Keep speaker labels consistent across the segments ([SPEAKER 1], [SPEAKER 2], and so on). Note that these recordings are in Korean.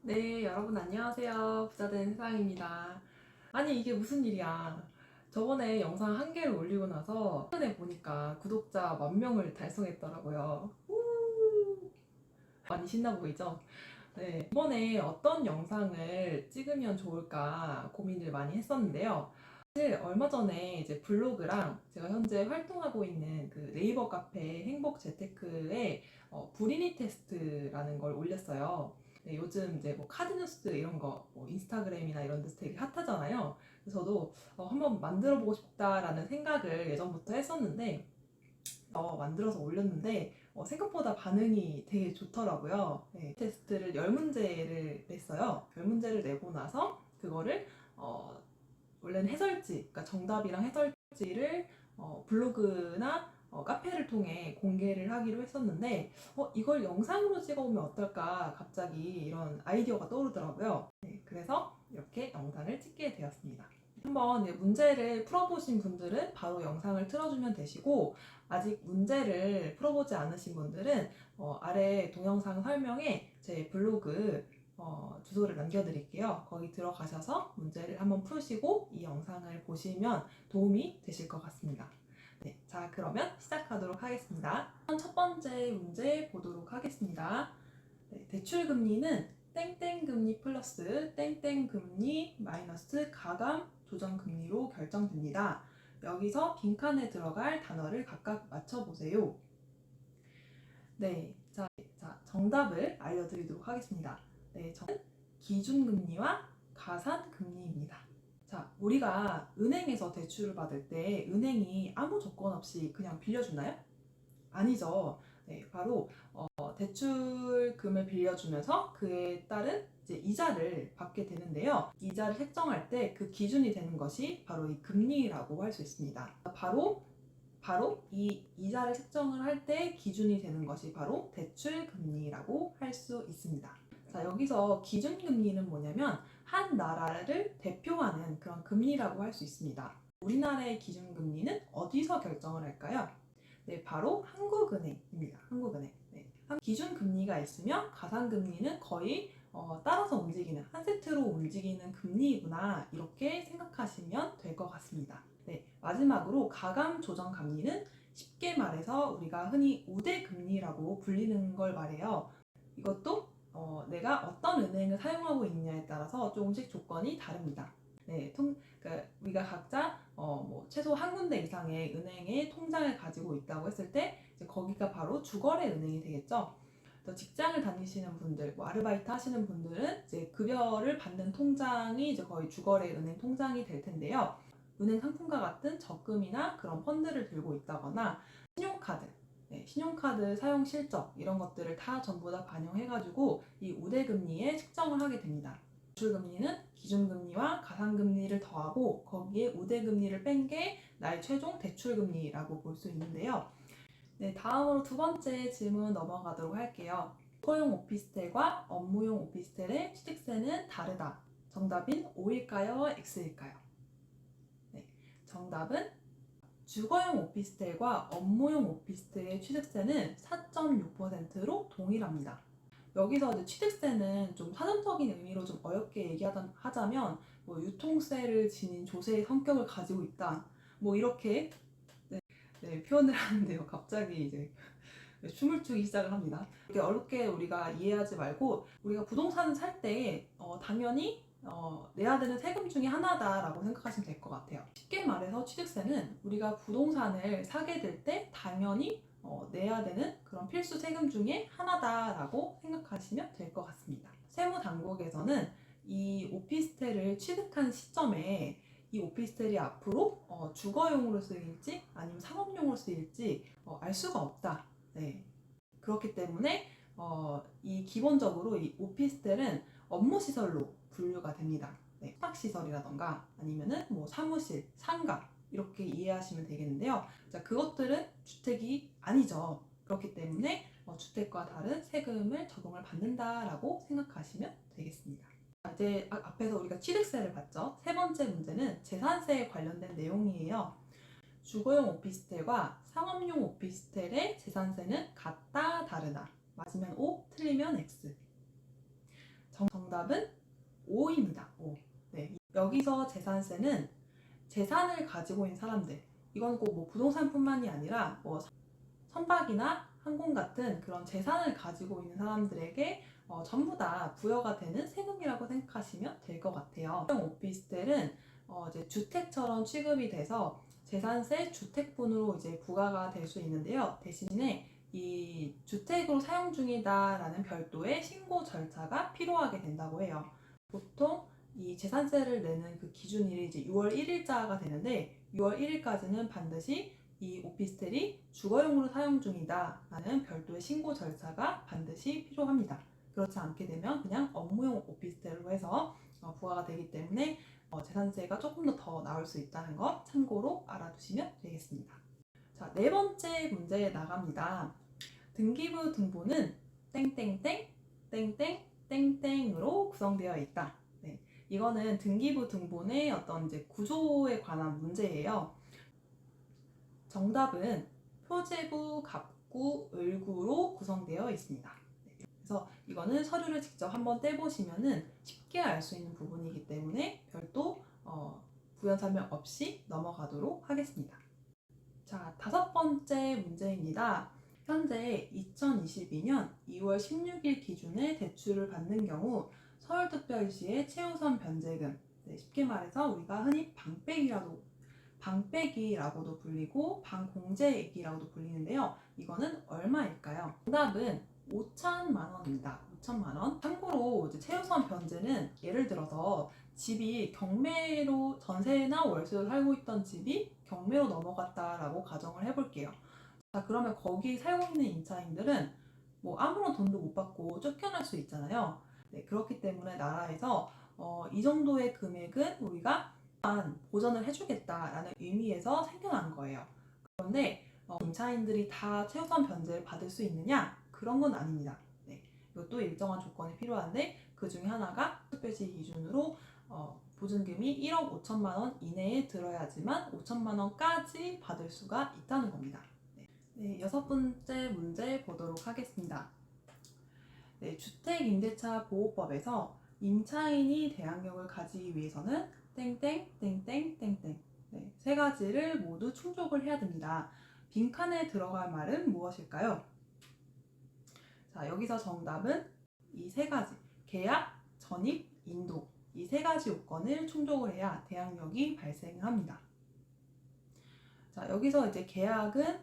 [SPEAKER 1] 네, 여러분 안녕하세요. 부자된 세상입니다. 아니, 이게 무슨 일이야. 저번에 영상 한 개를 올리고 나서 최근에 보니까 구독자 10,000명을 달성했더라고요. 우! 많이 신나 보이죠? 네, 이번에 어떤 영상을 찍으면 좋을까 고민을 많이 했었는데요. 사실 얼마 전에 이제 블로그랑 제가 현재 활동하고 있는 그 네이버 카페 행복 재테크에 불인이 테스트라는 걸 올렸어요. 네, 요즘 이제 뭐 카드뉴스 이런 거, 뭐 인스타그램이나 이런 데서 되게 핫하잖아요. 그래서 저도 한번 만들어 보고 싶다라는 생각을 예전부터 했었는데 만들어서 올렸는데 생각보다 반응이 되게 좋더라고요. 네, 테스트를 10문제를 냈어요. 10문제를 내고 나서 그거를 원래는 해설지, 그러니까 정답이랑 해설지를 블로그나 카페를 통해 공개를 하기로 했었는데 이걸 영상으로 찍어보면 어떨까 갑자기 이런 아이디어가 떠오르더라고요. 네, 그래서 이렇게 영상을 찍게 되었습니다. 한번 문제를 풀어보신 분들은 바로 영상을 틀어주면 되시고, 아직 문제를 풀어보지 않으신 분들은 아래 동영상 설명에 제 블로그 주소를 남겨드릴게요. 거기 들어가셔서 문제를 한번 푸시고 이 영상을 보시면 도움이 되실 것 같습니다. 네, 자, 그러면 시작하도록 하겠습니다. 첫 번째 문제 보도록 하겠습니다. 네, 대출금리는 땡땡금리 플러스 땡땡금리 마이너스 가감 조정금리로 결정됩니다. 여기서 빈칸에 들어갈 단어를 각각 맞춰보세요. 네, 자, 정답을 알려드리도록 하겠습니다. 네, 기준금리와 가산금리입니다. 자, 우리가 은행에서 대출을 받을 때 은행이 아무 조건 없이 그냥 빌려주나요? 아니죠. 네, 바로 대출금을 빌려주면서 그에 따른 이제 이자를 받게 되는데요. 이자를 책정할 때 그 기준이 되는 것이 바로 이 금리라고 할 수 있습니다. 바로 이 이자를 책정을 할 때 기준이 되는 것이 바로 대출금리라고 할 수 있습니다. 자, 여기서 기준금리는 뭐냐면 한 나라를 대표하는 그런 금리라고 할 수 있습니다. 우리나라의 기준금리는 어디서 결정을 할까요? 네, 바로 한국은행입니다. 한국은행. 네. 기준금리가 있으면 가산금리는 거의 따라서 움직이는, 한 세트로 움직이는 금리구나, 이렇게 생각하시면 될 것 같습니다. 네, 마지막으로 가감 조정 금리는 쉽게 말해서 우리가 흔히 우대 금리라고 불리는 걸 말해요. 이것도 내가 어떤 은행을 사용하고 있느냐에 따라서 조금씩 조건이 다릅니다. 네, 그러니까 우리가 각자 뭐 최소 한 군데 이상의 은행에 통장을 가지고 있다고 했을 때 이제 거기가 바로 주거래 은행이 되겠죠. 또 직장을 다니시는 분들, 뭐 아르바이트 하시는 분들은 이제 급여를 받는 통장이 이제 거의 주거래 은행 통장이 될 텐데요. 은행 상품과 같은 적금이나 그런 펀드를 들고 있다거나 신용카드, 네, 신용카드 사용 실적 이런 것들을 다 전부 다 반영해가지고 이 우대금리에 측정을 하게 됩니다. 대출금리는 기준금리와 가산금리를 더하고 거기에 우대금리를 뺀 게 나의 최종 대출금리라고 볼 수 있는데요. 네, 다음으로 두 번째 질문 넘어가도록 할게요. 주거용 오피스텔과 업무용 오피스텔의 취득세는 다르다. 정답인 O일까요? X일까요? 네, 정답은 주거용 오피스텔과 업무용 오피스텔의 취득세는 4.6%로 동일합니다. 여기서 이제 취득세는 좀 사전적인 의미로 좀 어렵게 얘기하자면 뭐 유통세를 지닌 조세의 성격을 가지고 있다. 뭐 이렇게 네, 표현을 하는데요. 갑자기 이제 춤을 추기 시작을 합니다. 이렇게 어렵게 우리가 이해하지 말고 우리가 부동산을 살 때 당연히 내야 되는 세금 중에 하나다라고 생각하시면 될 것 같아요. 쉽게 말해서 취득세는 우리가 부동산을 사게 될 때 당연히 내야 되는 그런 필수 세금 중에 하나다라고 생각하시면 될 것 같습니다. 세무당국에서는 이 오피스텔을 취득한 시점에 이 오피스텔이 앞으로 주거용으로 쓰일지 아니면 상업용으로 쓰일지 알 수가 없다. 네. 그렇기 때문에 이 기본적으로 이 오피스텔은 업무시설로 분류가 됩니다. 네. 숙박시설이라던가 아니면은 뭐 사무실, 상가 이렇게 이해하시면 되겠는데요. 자, 그것들은 주택이 아니죠. 그렇기 때문에 주택과 다른 세금을 적용을 받는다라고 생각하시면 되겠습니다. 이제 앞에서 우리가 취득세를 봤죠. 세 번째 문제는 재산세에 관련된 내용이에요. 주거용 오피스텔과 상업용 오피스텔의 재산세는 같다, 다르다. 맞으면 O, 틀리면 X. 정답은 5입니다. 5. 네. 여기서 재산세는 재산을 가지고 있는 사람들, 이건 꼭 뭐 부동산뿐만이 아니라 뭐 선박이나 항공 같은 그런 재산을 가지고 있는 사람들에게 전부 다 부여가 되는 세금이라고 생각하시면 될 것 같아요. 오피스텔은 이제 주택처럼 취급이 돼서 재산세 주택분으로 이제 부과가 될 수 있는데요. 대신에 이 주택으로 사용 중이다라는 별도의 신고 절차가 필요하게 된다고 해요. 보통 이 재산세를 내는 그 기준일이 이제 6월 1일자가 되는데 6월 1일까지는 반드시 이 오피스텔이 주거용으로 사용 중이다 라는 별도의 신고 절차가 반드시 필요합니다. 그렇지 않게 되면 그냥 업무용 오피스텔로 해서 부과가 되기 때문에 재산세가 조금 더 나올 수 있다는 것 참고로 알아두시면 되겠습니다. 자, 네 번째 문제 나갑니다. 등기부 등본은 땡땡땡 땡땡 땡땡으로 구성되어 있다. 네, 이거는 등기부 등본의 어떤 이제 구조에 관한 문제예요. 정답은 표제부, 갑구, 을구로 구성되어 있습니다. 네, 그래서 이거는 서류를 직접 한번 떼보시면은 쉽게 알 수 있는 부분이기 때문에 별도 부연 설명 없이 넘어가도록 하겠습니다. 자, 다섯 번째 문제입니다. 현재 2022년 2월 16일 기준에 대출을 받는 경우 서울특별시의 최우선 변제금, 네, 쉽게 말해서 우리가 흔히 방빼기라고도 불리고 방공제액이라고도 불리는데요. 이거는 얼마일까요? 정답은 5천만 원입니다. 5천만 원. 참고로 이제 최우선 변제는 예를 들어서 집이 경매로 전세나 월세로 살고 있던 집이 경매로 넘어갔다라고 가정을 해볼게요. 자, 그러면 거기 살고 있는 임차인들은 뭐 아무런 돈도 못 받고 쫓겨날 수 있잖아요. 네, 그렇기 때문에 나라에서 이 정도의 금액은 우리가 보전을 해주겠다라는 의미에서 생겨난 거예요. 그런데 임차인들이 다 최우선 변제를 받을 수 있느냐? 그런 건 아닙니다. 네, 이것도 일정한 조건이 필요한데 그 중에 하나가 특별시 기준으로 보증금이 1억 5천만 원 이내에 들어야지만 5천만 원까지 받을 수가 있다는 겁니다. 네, 여섯 번째 문제 보도록 하겠습니다. 네, 주택임대차 보호법에서 임차인이 대항력을 가지기 위해서는 땡땡땡땡땡땡 네, 세 가지를 모두 충족을 해야 됩니다. 빈칸에 들어갈 말은 무엇일까요? 자, 여기서 정답은 이 세 가지, 계약, 전입, 인도, 이 세 가지 요건을 충족을 해야 대항력이 발생을 합니다. 자, 여기서 이제 계약은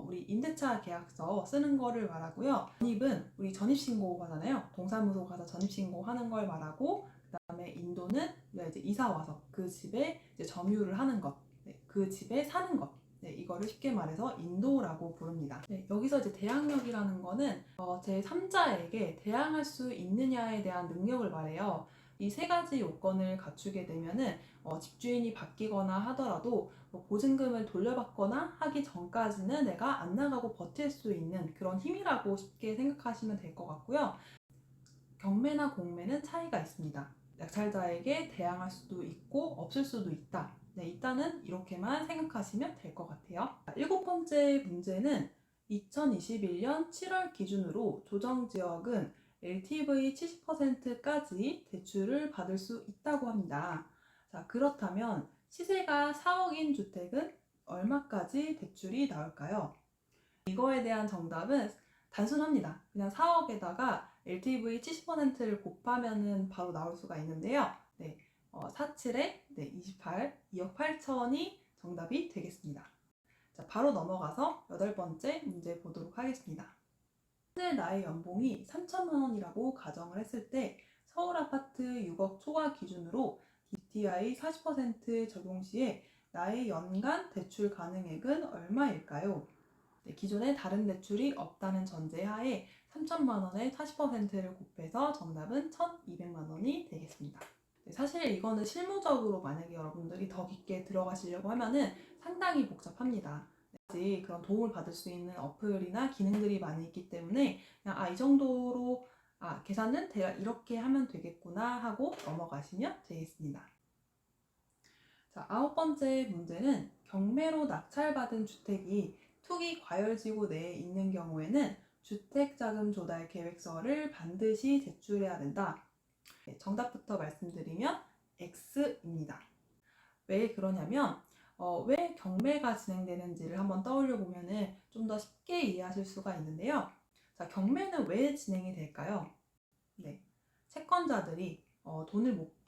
[SPEAKER 1] 우리 임대차 계약서 쓰는 거를 말하고요. 전입은 우리 전입신고 하잖아요. 동사무소 가서 전입신고 하는 걸 말하고, 그 다음에 인도는 우리가 이제 이사 와서 그 집에 이제 점유를 하는 것, 네, 그 집에 사는 것, 네, 이거를 쉽게 말해서 인도라고 부릅니다. 네, 여기서 이제 대항력이라는 거는 제3자에게 대항할 수 있느냐에 대한 능력을 말해요. 이 세 가지 요건을 갖추게 되면은 집주인이 바뀌거나 하더라도 보증금을 돌려받거나 하기 전까지는 내가 안 나가고 버틸 수 있는 그런 힘이라고 쉽게 생각하시면 될 것 같고요. 경매나 공매는 차이가 있습니다. 약탈자에게 대항할 수도 있고 없을 수도 있다. 네, 일단은 이렇게만 생각하시면 될 것 같아요. 일곱 번째 문제는 2021년 7월 기준으로 조정지역은 LTV 70%까지 대출을 받을 수 있다고 합니다. 자, 그렇다면 시세가 4억인 주택은 얼마까지 대출이 나올까요? 이거에 대한 정답은 단순합니다. 그냥 4억에다가 LTV 70%를 곱하면 바로 나올 수가 있는데요. 네, 47에 28, 2억 8천이 정답이 되겠습니다. 자, 바로 넘어가서 여덟 번째 문제 보도록 하겠습니다. 현재 나의 연봉이 3천만 원이라고 가정을 했을 때 서울 아파트 6억 초과 기준으로 DTI 40% 적용 시에 나의 연간 대출 가능액은 얼마일까요? 네, 기존에 다른 대출이 없다는 전제하에 3천만 원에 40%를 곱해서 정답은 1,200만 원이 되겠습니다. 네, 사실 이거는 실무적으로 만약에 여러분들이 더 깊게 들어가시려고 하면은 상당히 복잡합니다. 그런 도움을 받을 수 있는 어플이나 기능들이 많이 있기 때문에 그냥 이 정도로 계산은 내가 이렇게 하면 되겠구나 하고 넘어가시면 되겠습니다. 자, 아홉 번째 문제는 경매로 낙찰받은 주택이 투기 과열지구 내에 있는 경우에는 주택자금 조달 계획서를 반드시 제출해야 된다. 정답부터 말씀드리면 X입니다. 왜 그러냐면 왜 경매가 진행되는지를 한번 떠올려 보면은 좀 더 쉽게 이해하실 수가 있는데요. 자, 경매는 왜 진행이 될까요? 네, 채권자들이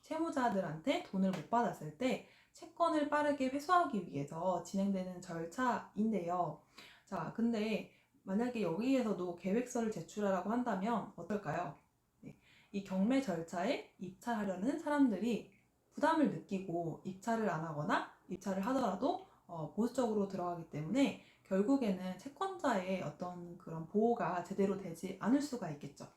[SPEAKER 1] 채무자들한테 돈을 못 받았을 때 채권을 빠르게 회수하기 위해서 진행되는 절차인데요. 자, 근데 만약에 여기에서도 계획서를 제출하라고 한다면 어떨까요? 네, 이 경매 절차에 입찰하려는 사람들이 부담을 느끼고 입찰을 안 하거나 입찰을 하더라도 보수적으로 들어가기 때문에 결국에는 채권자의 어떤 그런 보호가 제대로 되지 않을 수가 있겠죠.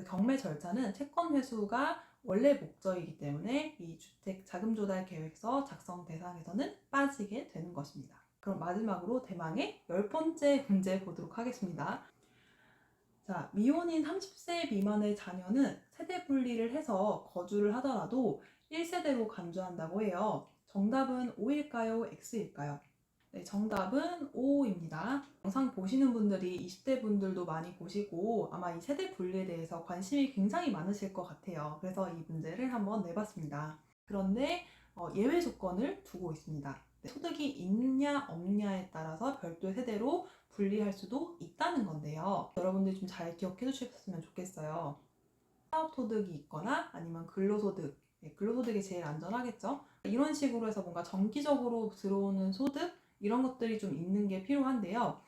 [SPEAKER 1] 경매 절차는 채권 회수가 원래 목적이기 때문에 이 주택 자금 조달 계획서 작성 대상에서는 빠지게 되는 것입니다. 그럼 마지막으로 대망의 10번째 문제 보도록 하겠습니다. 자, 미혼인 30세 미만의 자녀는 세대 분리를 해서 거주를 하더라도 1세대로 간주한다고 해요. 정답은 O일까요? X일까요? 네, 정답은 O입니다. 영상 보시는 분들이 20대 분들도 많이 보시고 아마 이 세대 분리에 대해서 관심이 굉장히 많으실 것 같아요. 그래서 이 문제를 한번 내봤습니다. 그런데 예외 조건을 두고 있습니다. 소득이 있냐 없냐에 따라서 별도의 세대로 분리할 수도 있다는 건데요. 여러분들이 좀 잘 기억해 주셨으면 좋겠어요. 사업소득이 있거나 아니면 근로소득, 근로소득이 제일 안전하겠죠. 이런 식으로 해서 뭔가 정기적으로 들어오는 소득 이런 것들이 좀 있는 게 필요한데요.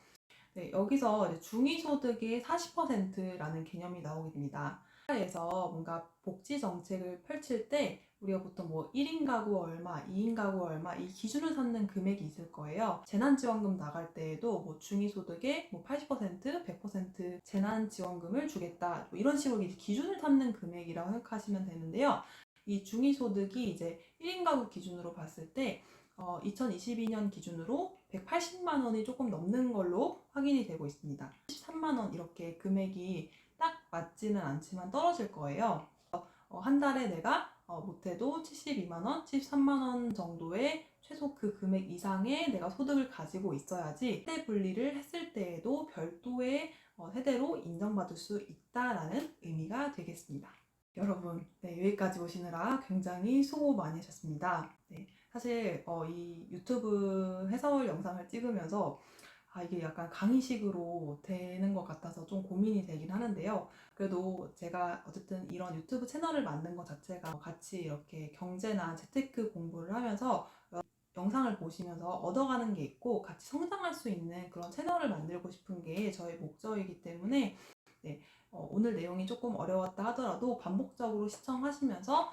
[SPEAKER 1] 네, 여기서 이제 중위소득의 40%라는 개념이 나오게 됩니다. 사회에서 뭔가 복지 정책을 펼칠 때 우리가 보통 뭐 1인 가구 얼마, 2인 가구 얼마 이 기준을 삼는 금액이 있을 거예요. 재난지원금 나갈 때에도 뭐 중위소득의 뭐 80%, 100% 재난지원금을 주겠다. 뭐 이런 식으로 이제 기준을 삼는 금액이라고 생각하시면 되는데요. 이 중위소득이 이제 1인 가구 기준으로 봤을 때 2022년 기준으로 180만 원이 조금 넘는 걸로 확인이 되고 있습니다. 13만 원 이렇게 금액이 딱 맞지는 않지만 떨어질 거예요. 한 달에 내가 못해도 72만 원, 73만 원 정도의 최소 그 금액 이상의 내가 소득을 가지고 있어야지 세대 분리를 했을 때에도 별도의 세대로 인정받을 수 있다라는 의미가 되겠습니다. 여러분, 네, 여기까지 오시느라 굉장히 수고 많이 하셨습니다. 네, 사실 이 유튜브 해설 영상을 찍으면서 이게 약간 강의식으로 되는 것 같아서 좀 고민이 되긴 하는데요. 그래도 제가 어쨌든 이런 유튜브 채널을 만든 것 자체가 같이 이렇게 경제나 재테크 공부를 하면서 영상을 보시면서 얻어가는 게 있고 같이 성장할 수 있는 그런 채널을 만들고 싶은 게 저의 목적이기 때문에 네, 오늘 내용이 조금 어려웠다 하더라도 반복적으로 시청하시면서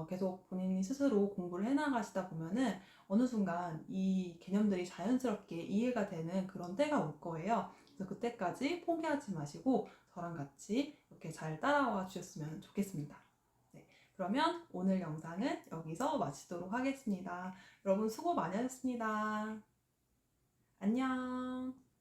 [SPEAKER 1] 계속 본인이 스스로 공부를 해나가시다 보면은 어느 순간 이 개념들이 자연스럽게 이해가 되는 그런 때가 올 거예요. 그래서 그때까지 포기하지 마시고 저랑 같이 이렇게 잘 따라와 주셨으면 좋겠습니다. 네, 그러면 오늘 영상은 여기서 마치도록 하겠습니다. 여러분 수고 많이 하셨습니다. 안녕.